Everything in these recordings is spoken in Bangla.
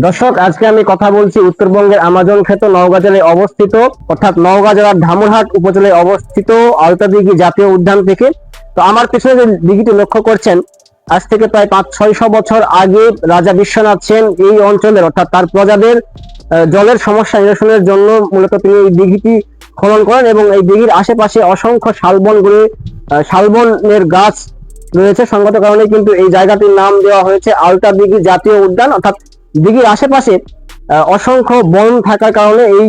দর্শক, আজকে আমি কথা বলছি উত্তরবঙ্গের আমাজন খ্যাত নওগাঁ জেলায় অবস্থিত, অর্থাৎ নওগাঁ জেলার ধামুরহাট উপজেলায় অবস্থিত আলতা দিঘি জাতীয় উদ্যান থেকে। তো আমার পিছনে যে দিঘিটি লক্ষ্য করছেন, আজ থেকে প্রায় 500-600 বছর আগে রাজা বিশ্বনাথ সেন এই অঞ্চলের অর্থাৎ তার প্রজাদের জলের সমস্যা নিরসনের জন্য মূলত তিনি এই দিঘিটি খনন করেন এবং এই দিঘির আশেপাশে অসংখ্য শালবনের গাছ রয়েছে। সঙ্গত কারণে কিন্তু এই জায়গাটির নাম দেওয়া হয়েছে আলতা দিঘি জাতীয় উদ্যান। অর্থাৎ দিঘির আশেপাশে অসংখ্য বন থাকার কারণে এই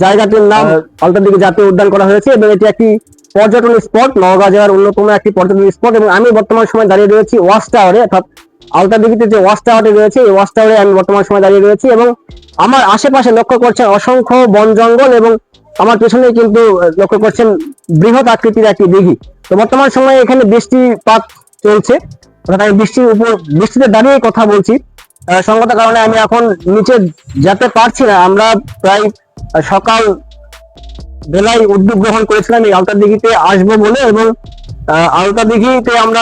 জায়গাটির নাম আলতা দিঘি জাতীয় উদ্যান করা হয়েছে এবং এটি একটি পর্যটন স্পট, নওগাঁ জেলার অন্যতম একটি পর্যটন স্পট। এবং আমি বর্তমান সময় দাঁড়িয়ে রয়েছি ওয়াচ টাওয়ারে, অর্থাৎ আলতা দিঘিতে যে ওয়াচ টাওয়ারটি রয়েছে এই ওয়াচ টাওয়ারে আমি বর্তমান সময় দাঁড়িয়ে রয়েছি এবং আমার আশেপাশে লক্ষ্য করছেন অসংখ্য বন জঙ্গল এবং আমার পেছনে কিন্তু লক্ষ্য করছেন বৃহৎ আকৃতির একটি দিঘি। তো বর্তমান সময়ে এখানে বৃষ্টিপাত চলছে, অর্থাৎ আমি বৃষ্টিতে দাঁড়িয়ে কথা বলছি। সঙ্গত কারণে আমি এখন নিচে যেতে পারছি না। আমরা প্রায় সকাল বেলায় উদ্যোগ গ্রহণ করেছিলাম এই আলতা দিঘিতে আসবো বলে এবং আলতা দিঘিতে আমরা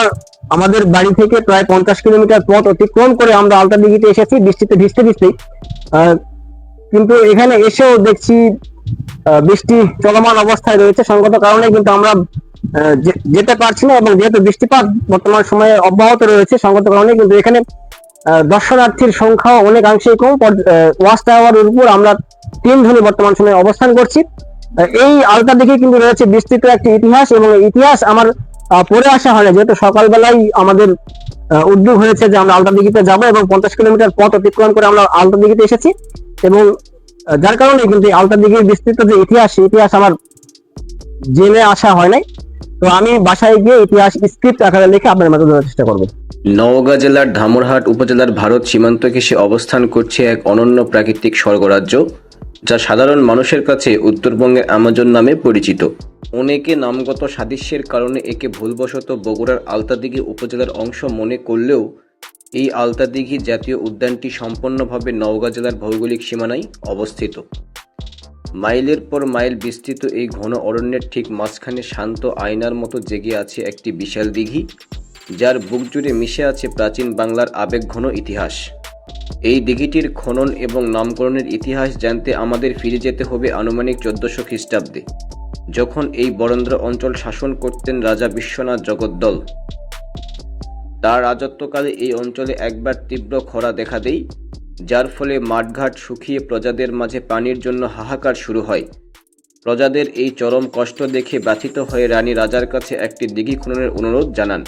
আমাদের বাড়ি থেকে প্রায় 50 কিলোমিটার পথ অতিক্রম করে আমরা আলতা দিঘিতে এসেছি বৃষ্টিতে ভিজতে ভিজতেই। কিন্তু এখানে এসেও দেখছি বৃষ্টি চলমান অবস্থায় রয়েছে। সঙ্গত কারণে কিন্তু আমরা যেতে পারছি না এবং যেহেতু বৃষ্টিপাত বর্তমান সময়ে অব্যাহত রয়েছে, সঙ্গত কারণে কিন্তু এখানে দর্শনার্থীর সংখ্যাও অনেকাংশেই কম। ওয়াচ টাওয়ারের উপর আমরা 3 জনই বর্তমান সময়ে অবস্থান করছি। এই আলতা দিঘি কিন্তু রয়েছে বিস্তৃত একটি ইতিহাস এবং ইতিহাস আমার পড়ে আসা হয় না, যেহেতু সকালবেলায় আমাদের উদ্যোগ হয়েছে যে আমরা আলতা দিঘিতে যাবো এবং 50 কিলোমিটার পথ অতিক্রম করে আমরা আলতা দিঘিতে এসেছি এবং যার কারণে কিন্তু আলতা দিঘির বিস্তৃত যে ইতিহাস আমার জেনে আসা হয় নাই। তো আমি বাসায় গিয়ে ইতিহাস স্ক্রিপ্ট আকারে লিখে আপনার মাঝে দেওয়ার চেষ্টা করবো। নওগাঁ জেলার ধামুরহাট উপজেলার ভারত সীমান্ত ঘেঁষে অবস্থান করছে এক অনন্য প্রাকৃতিক স্বর্গরাজ্য, যা সাধারণ মানুষের কাছে উত্তরবঙ্গের আমাজন নামে পরিচিত। অনেকে নামগত সাদৃশ্যের কারণে একে ভুলবশত বগুড়ার আলতাদিঘি উপজেলার অংশ মনে করলেও এই আলতাদিঘি জাতীয় উদ্যানটি সম্পূর্ণভাবে নওগাঁ জেলার ভৌগোলিক সীমানায় অবস্থিত। মাইলের পর মাইল বিস্তৃত এই ঘন অরণ্যের ঠিক মাঝখানে শান্ত আয়নার মতো জেগে আছে একটি বিশাল দিঘি, যার বুক জুড়ে মিশে আছে প্রাচীন বাংলার আবেগঘন ইতিহাস। এই দিঘিটির খনন এবং নামকরণের ইতিহাস জানতে আমাদের ফিরে যেতে হবে আনুমানিক 1400 খ্রিস্টাব্দে, যখন এই বরেন্দ্র অঞ্চল শাসন করতেন রাজা বিশ্বনাথ জগদ্দল। তার রাজত্বকালে এই অঞ্চলে একবার তীব্র খরা দেখা দেয়, যার ফলে মাঠঘাট শুকিয়ে প্রজাদের মাঝে পানির জন্য হাহাকার শুরু হয়। প্রজাদের এই চরম কষ্ট দেখে ব্যথিত হয়ে রানী রাজার কাছে একটি দিঘি খননের অনুরোধ জানান।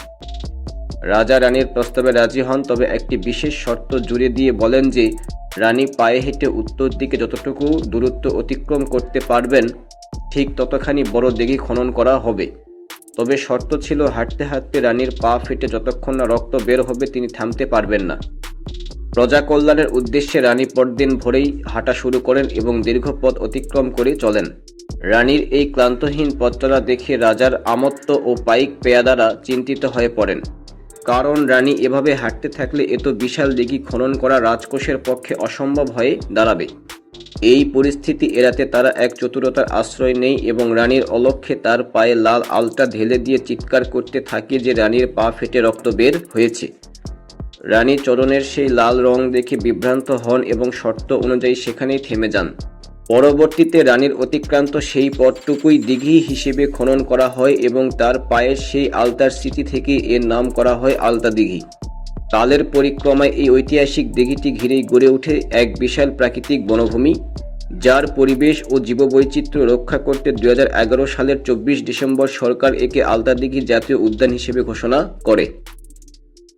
রাজা রানীর প্রস্তাবে রাজি হন, তবে একটি বিশেষ শর্ত জুড়ে দিয়ে বলেন যে রানী পায়ে হেঁটে উত্তর দিকে যতটুকু দূরত্ব অতিক্রম করতে পারবেন ঠিক ততখানি বড় দিঘি খনন করা হবে। তবে শর্ত ছিল, হাঁটতে হাঁটতে রানীর পা ফেটে যতক্ষণ না রক্ত বের হবে তিনি থামতে পারবেন না। প্রজা কল্যাণের উদ্দেশ্যে রানী পরদিন ভোরেই হাঁটা শুরু করেন এবং দীর্ঘ পথ অতিক্রম করে চলেন। রানীর এই ক্লান্তহীন পথচলা দেখে রাজার আমত্ত ও পাইক পেয়াদারা চিন্তিত হয়ে পড়েন, কারণ রানী এভাবে হাঁটতে থাকলে এত বিশাল দিঘি খনন করা রাজকোষের পক্ষে অসম্ভব হয়ে দাঁড়াবে। এই পরিস্থিতি এড়াতে তারা এক চতুরতার আশ্রয় নেয় এবং রানীর অলক্ষ্যে তার পায়ে লাল আলতা ঢেলে দিয়ে চিৎকার করতে থাকে যে রানীর পা ফেটে রক্ত বের হয়েছে। রানী চরণের সেই লাল রং দেখে বিভ্রান্ত হন এবং শর্ত অনুযায়ী সেখানেই থেমে যান। পরবর্তীতে রানীর অতিক্রান্ত সেই পথটুকুই দিঘি হিসেবে খনন করা হয় এবং তার পায়ের সেই আলতার স্মৃতি থেকে এর নাম করা হয় আলতা দিঘি। কালের পরিক্রমায় এই ঐতিহাসিক দিঘিটি ঘিরেই গড়ে ওঠে এক বিশাল প্রাকৃতিক বনভূমি, যার পরিবেশ ও জীববৈচিত্র্য রক্ষা করতে 2011 সালের 24 ডিসেম্বর সরকার একে আলতা দিঘি জাতীয় উদ্যান হিসেবে ঘোষণা করে।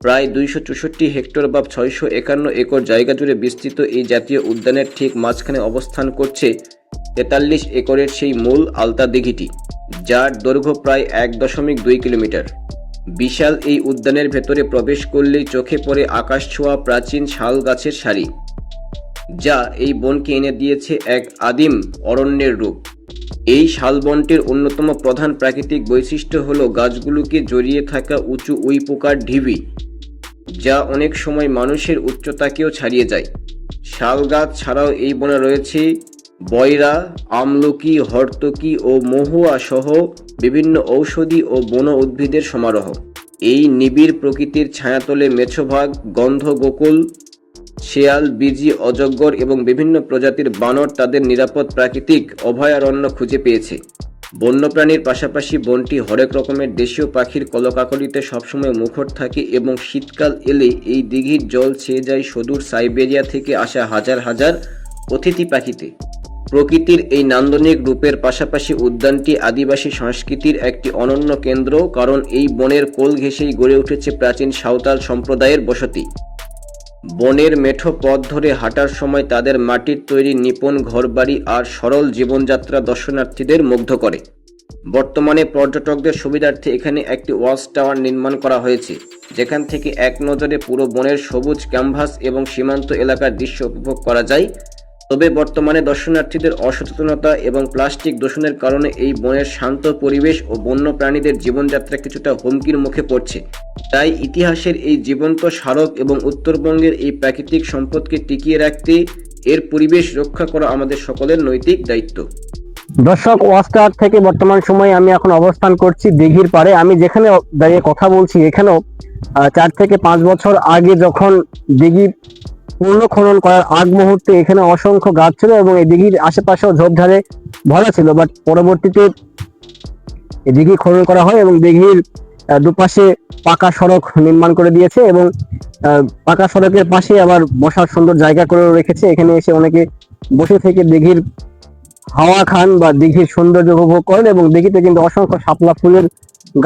প্রায় 264 হেক্টর বা 651 একর জায়গা জুড়ে বিস্তৃত এই জাতীয় উদ্যানের ঠিক মাঝখানে অবস্থান করছে 43 একরের সেই মূল আলতা দিঘিটি, যার দৈর্ঘ্য প্রায় 1.2 কিলোমিটার। বিশাল এই উদ্যানের ভেতরে প্রবেশ করলেই চোখে পড়ে আকাশ ছোঁয়া প্রাচীন শাল গাছের সারি, যা এই বনকে এনে দিয়েছে এক আদিম অরণ্যের রূপ। এই শালবনটির অন্যতম প্রধান প্রাকৃতিক বৈশিষ্ট্য হল গাছগুলোকে জড়িয়ে থাকা উঁচু উই পোকার ঢিবি, যা অনেক সময় মানুষের উচ্চতাকেও ছাড়িয়ে যায়। শাল গাছ ছাড়াও এই বনে রয়েছে বয়রা, আমলকি, হর্তকি ও মহুয়া সহ বিভিন্ন ঔষধি ও বন উদ্ভিদের সমারোহ। এই নিবিড় প্রকৃতির ছায়াতলে মেছোভাগ, গন্ধ গোকুল, শেয়াল, বিজি, অজগর এবং বিভিন্ন প্রজাতির বানর তাদের নিরাপদ প্রাকৃতিক অভয়ারণ্য খুঁজে পেয়েছে। বন্যপ্রাণীর পাশাপাশি বনটি হরেক রকমের দেশীয় পাখির কলকাকলিতে সবসময় মুখর থাকে এবং শীতকাল এলে এই দিঘির জল ছেয়ে যায় সুদূর সাইবেরিয়া থেকে আসা হাজার হাজার অতিথি পাখিতে। প্রকৃতির এই নান্দনিক রূপের পাশাপাশি উদ্যানটি আদিবাসী সংস্কৃতির একটি অনন্য কেন্দ্র, কারণ এই বনের কোল ঘেঁষেই গড়ে উঠেছে প্রাচীন সাঁওতাল সম্প্রদায়ের বসতি। বনের মেঠো পথ ধরে হাঁটার সময় তাদের মাটির তৈরি নিপুণ ঘরবাড়ি আর সরল জীবনযাত্রা দর্শনার্থীদের মুগ্ধ করে। বর্তমানে পর্যটকদের সুবিধার্থে এখানে একটি ওয়াচ টাওয়ার নির্মাণ করা হয়েছে, যেখান থেকে এক নজরে পুরো বনের সবুজ ক্যানভাস এবং সীমান্ত এলাকার দৃশ্য উপভোগ করা যায়। তবে বর্তমানে দর্শনার্থীদের অসচেতনতা এবং প্লাস্টিক দূষণের কারণে এই বনের শান্ত পরিবেশ ও বন্য প্রাণীদের জীবনযাত্রা কিছুটা হুমকির মুখে পড়ছে। তাই ইতিহাসের এই জীবন্ত স্মারক এবং উত্তরবঙ্গের এই প্রাকৃতিক সম্পদকে টিকিয়ে রাখতে এর পরিবেশ রক্ষা করা আমাদের সকলের নৈতিক দায়িত্ব। দর্শক, ওয়াচ টাওয়ার থেকে বর্তমান সময়ে আমি এখন অবস্থান করছি দিঘির পাড়ে। আমি যেখানে দাঁড়িয়ে কথা বলছি এখানেও 4 থেকে 5 বছর আগে যখন দিঘি পূর্ণ খনন করার আগ মুহূর্তে এখানে অসংখ্য গাছ ছিল এবং এই দিঘির আশেপাশেও ঝোপঝাড়ে ভরা ছিল। বাট পরবর্তীতে এই দিঘি খনন করা হয় এবং দিঘির দুপাশে পাকা সড়ক নির্মাণ করে দিয়েছে এবং পাকা সড়কের পাশে আবার বসার সুন্দর জায়গা করে রেখেছে। এখানে এসে অনেকে বসে থেকে দিঘির হাওয়া খান বা দিঘির সৌন্দর্য উপভোগ করেন এবং দিঘিতে কিন্তু অসংখ্য শাপলা ফুলের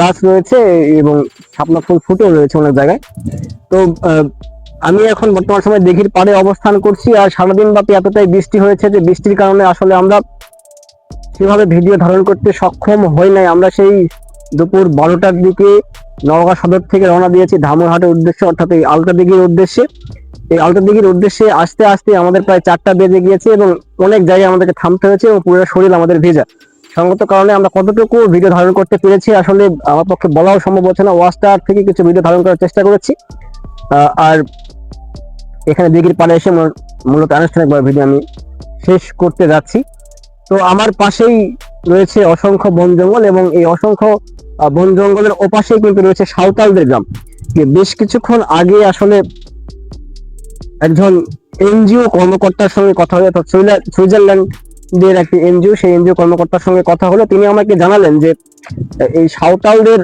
গাছ রয়েছে এবং শাপলা ফুল ফুটেও রয়েছে অনেক জায়গায়। তো আমি এখন বর্তমান সময় দিঘির পাড়ে অবস্থান করছি আর সারাদিন ব্যাপী এতটাই বৃষ্টি হয়েছে যে বৃষ্টির কারণে আসলে আমরা সেভাবে ভিডিও ধারণ করতে সক্ষম হই নাই। আমরা সেই দুপুর 12টার দিকে নওগাঁ সদর থেকে রওনা দিয়েছি ধামুরহাটের উদ্দেশ্যে, অর্থাৎ এই আলতা দিঘির উদ্দেশ্যে। এই আলতা দিঘির উদ্দেশ্যে আসতে আসতে আমাদের প্রায় 4টা বেজে গিয়েছে এবং অনেক জায়গায় আমাদেরকে থামতে হয়েছে এবং পুরো শরীর আমাদের ভেজা। সঙ্গত কারণে আমরা কতটুকু ভিডিও ধারণ করতে পেরেছি আসলে আমার পক্ষে বলাও সম্ভব হচ্ছে না। ওয়াচ টাওয়ার থেকে কিছু ভিডিও ধারণ করার চেষ্টা করেছি আর এখানে দিঘির পাড়ে এসে মূলত আনুষ্ঠানিকভাবে ভিডিও আমি শেষ করতে যাচ্ছি। তো আমার পাশেই রয়েছে অসংখ্য বন জঙ্গল এবং এই অসংখ্য বন জঙ্গলের ওপাশেই কিন্তু রয়েছে সাঁওতালদের গ্রাম। বেশ কিছুক্ষণ আগে আসলে একজন এনজিও কর্মকর্তার সঙ্গে কথা হলো, অর্থাৎ সুইজারল্যান্ডের একটি এনজিও, সেই এনজিও কর্মকর্তার সঙ্গে কথা হলো। তিনি আমাকে জানালেন যে এই সাঁওতালদের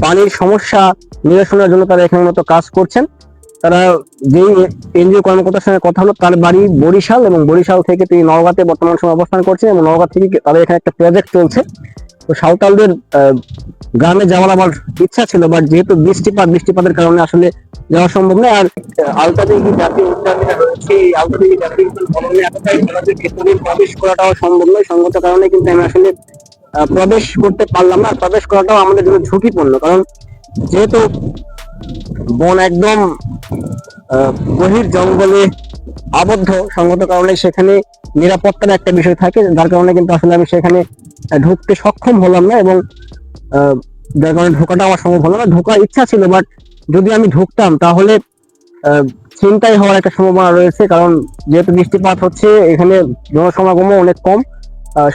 পানির সমস্যা নিরসনের জন্য তারা এখানে মতো কাজ করছেন। তারা যেই এনজিও কর্মকর্তার সঙ্গে কথা হলো তার বাড়ি বরিশাল এবং বরিশাল থেকে তিনি নওগাঁতে বর্তমান সময় অবস্থান করছেন এবং নওগাঁ থেকে তাদের এখানে একটা প্রজেক্ট চলছে। তো সাঁওতালদের গ্রামে যাওয়ার আমার ইচ্ছা ছিল, বাট যেহেতু বৃষ্টিপাতের কারণে আসলে যাওয়া সম্ভব নয়। আর আলতা দিঘি জাতীয় উদ্যান যেটা রয়েছে, এই আলতা দিঘি জাতীয় উদ্যান ভবনে এতটাই আমাদের ভেতরে প্রবেশ করাটাও সম্ভব নয়। সঙ্গত কারণে কিন্তু আমি আসলে প্রবেশ করতে পারলাম না। প্রবেশ করাটাও আমাদের জন্য ঝুঁকিপূর্ণ, কারণ যেহেতু বন একদম গভীর জঙ্গলে আবদ্ধ। সঙ্গত কারণে সেখানে নিরাপত্তার একটা বিষয় থাকে, যার কারণে কিন্তু আসলে আমি সেখানে ঢুকতে সক্ষম হলাম না এবং যার কারণে ঢোকাটা আমার সম্ভব হলো না। ঢোকার ইচ্ছা ছিল, বাট যদি আমি ঢুকতাম তাহলে ছিনতাই হওয়ার একটা সম্ভাবনা রয়েছে, কারণ যেহেতু বৃষ্টিপাত হচ্ছে এখানে জনসমাগমও অনেক কম।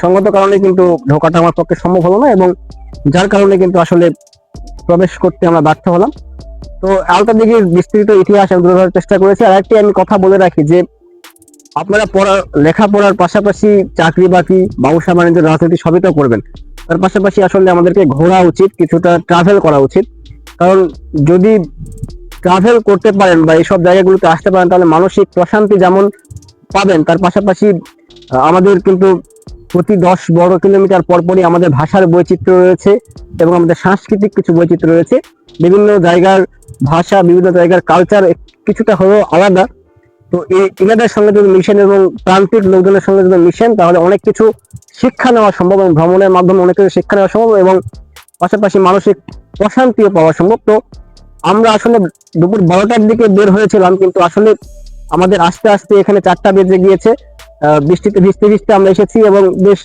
সঙ্গত কারণে কিন্তু ঢোকাটা আমার পক্ষে সম্ভব হলো না এবং যার কারণে কিন্তু আসলে প্রবেশ করতে আমরা ব্যর্থ হলাম। তো আলতা দিঘির বিস্তৃত ইতিহাস আমি তুলে ধরার চেষ্টা করেছি। আর একটি আমি কথা বলে রাখি যে আপনারা লেখাপড়ার পাশাপাশি চাকরি বাকরি, ব্যবসা বাণিজ্য, রাজনীতি সবই তো করবেন, তার পাশাপাশি আসলে আমাদেরকে ঘোরা উচিত, কিছুটা ট্রাভেল করা উচিত। কারণ যদি ট্রাভেল করতে পারেন বা এইসব জায়গাগুলোতে আসতে পারেন তাহলে মানসিক প্রশান্তি যেমন পাবেন, তার পাশাপাশি আমাদের কিন্তু প্রতি 10-12 কিলোমিটার পরপরই আমাদের ভাষার বৈচিত্র্য রয়েছে এবং আমাদের সাংস্কৃতিক কিছু বৈচিত্র্য রয়েছে। বিভিন্ন জায়গার ভাষা, বিভিন্ন জায়গার কালচার কিছুটা হলেও আলাদা। তো এনাদের সঙ্গে যদি মিশেন এবং প্রান্তিক লোকজনের সঙ্গে যদি মিশেন তাহলে অনেক কিছু শিক্ষা নেওয়া সম্ভব এবং ভ্রমণের মাধ্যমে অনেক কিছু শিক্ষা নেওয়া সম্ভব এবং পাশাপাশি মানসিক প্রশান্তিও পাওয়া সম্ভব। তো আমরা আসলে দুপুর 12টার দিকে বের হয়েছিলাম, কিন্তু আসলে আমাদের আস্তে আস্তে এখানে 4টা বেজে গিয়েছে। বৃষ্টিতে ভিজতে ভিজতে আমরা এসেছি এবং বেশ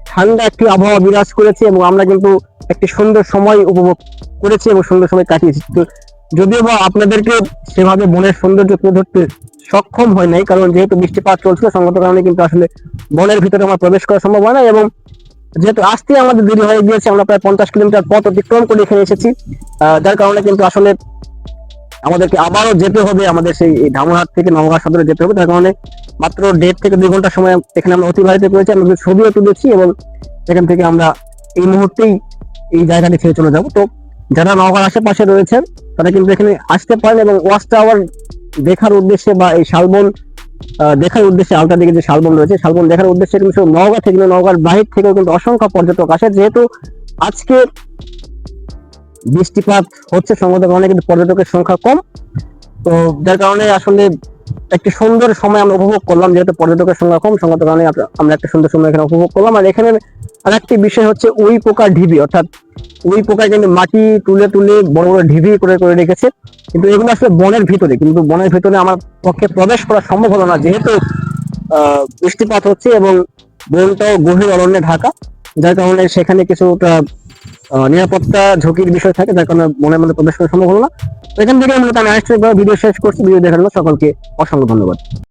ঠান্ডা একটি আবহাওয়া বিরাজ করেছে এবং আমরা কিন্তু একটি সুন্দর সময় উপভোগ করেছি এবং সুন্দর সময় কাটিয়েছি। তো যদিও বা আপনাদেরকে সেভাবে বনের সৌন্দর্য তুলে ধরতে সক্ষম হয় নাই, কারণ যেহেতু বৃষ্টিপাত চলছিল সঙ্গত কারণে কিন্তু আসলে বনের ভিতরে আমার প্রবেশ করা সম্ভব হয় না এবং যেহেতু আসতে আমাদের দেরি হয়ে গিয়েছে, আমরা প্রায় 50 কিলোমিটার পথ অতিক্রম করে এখানে এসেছি, যার কারণে কিন্তু আসলে আমাদেরকে আবারও যেতে হবে, আমাদের সেই এই ধামরাহাট থেকে নওগাঁ সদরে যেতে হবে। তার কারণে মাত্র 1.5 থেকে 2 ঘন্টা সময় এখানে আমরা অতিবাহিত করেছি। আমরা ছবিও তুলেছি এবং এখান থেকে আমরা এই মুহূর্তেই এই জায়গাটি ছেড়ে চলে যাব। তো যারা নওগাঁর আশেপাশে রয়েছেন তারা কিন্তু এখানে আসতে পারেন এবং ওয়াচ টাওয়ার দেখার উদ্দেশ্যে বা এই শালবন দেখার উদ্দেশ্যে, আলতা দিকে যে শালবন রয়েছে, শালবন দেখার উদ্দেশ্যে কিন্তু শুধু নওগাঁ থেকে নয়, নওগাঁর বাহির থেকেও কিন্তু অসংখ্য পর্যটক আসে। যেহেতু আজকে বৃষ্টিপাত হচ্ছে সংগত কারণে কিন্তু পর্যটকের সংখ্যা কম, তো যার কারণে আসলে একটি সুন্দর সময় আমরা উপভোগ করলাম। যেহেতু পর্যটকের সংখ্যা কম, সংগত কারণে আমরা একটা সুন্দর সময় এখানে উপভোগ করলাম। আর এখানে আরেকটি বিষয় হচ্ছে উই পোকার ঢিবি, অর্থাৎ উই পোকা কিন্তু মাটি তুলে তুলে বড় বড় ঢিবি করে করে রেখেছে, কিন্তু এগুলো আসলে বনের ভিতরে, কিন্তু বনের ভিতরে আমার পক্ষে প্রবেশ করা সম্ভব হলো না, যেহেতু বৃষ্টিপাত হচ্ছে এবং বনটাও গভীর অরণ্যে ঢাকা, যার কারণে সেখানে কিছুটা নিরাপত্তা ঝুঁকির বিষয় থাকে, যার কারণে মনের মধ্যে প্রবেশ করা সম্ভব হলো না। তো এখান থেকে মূলত আমি আরেকটা ভিডিও শেষ করছি। ভিডিও দেখার জন্য সকলকে অসংখ্য ধন্যবাদ।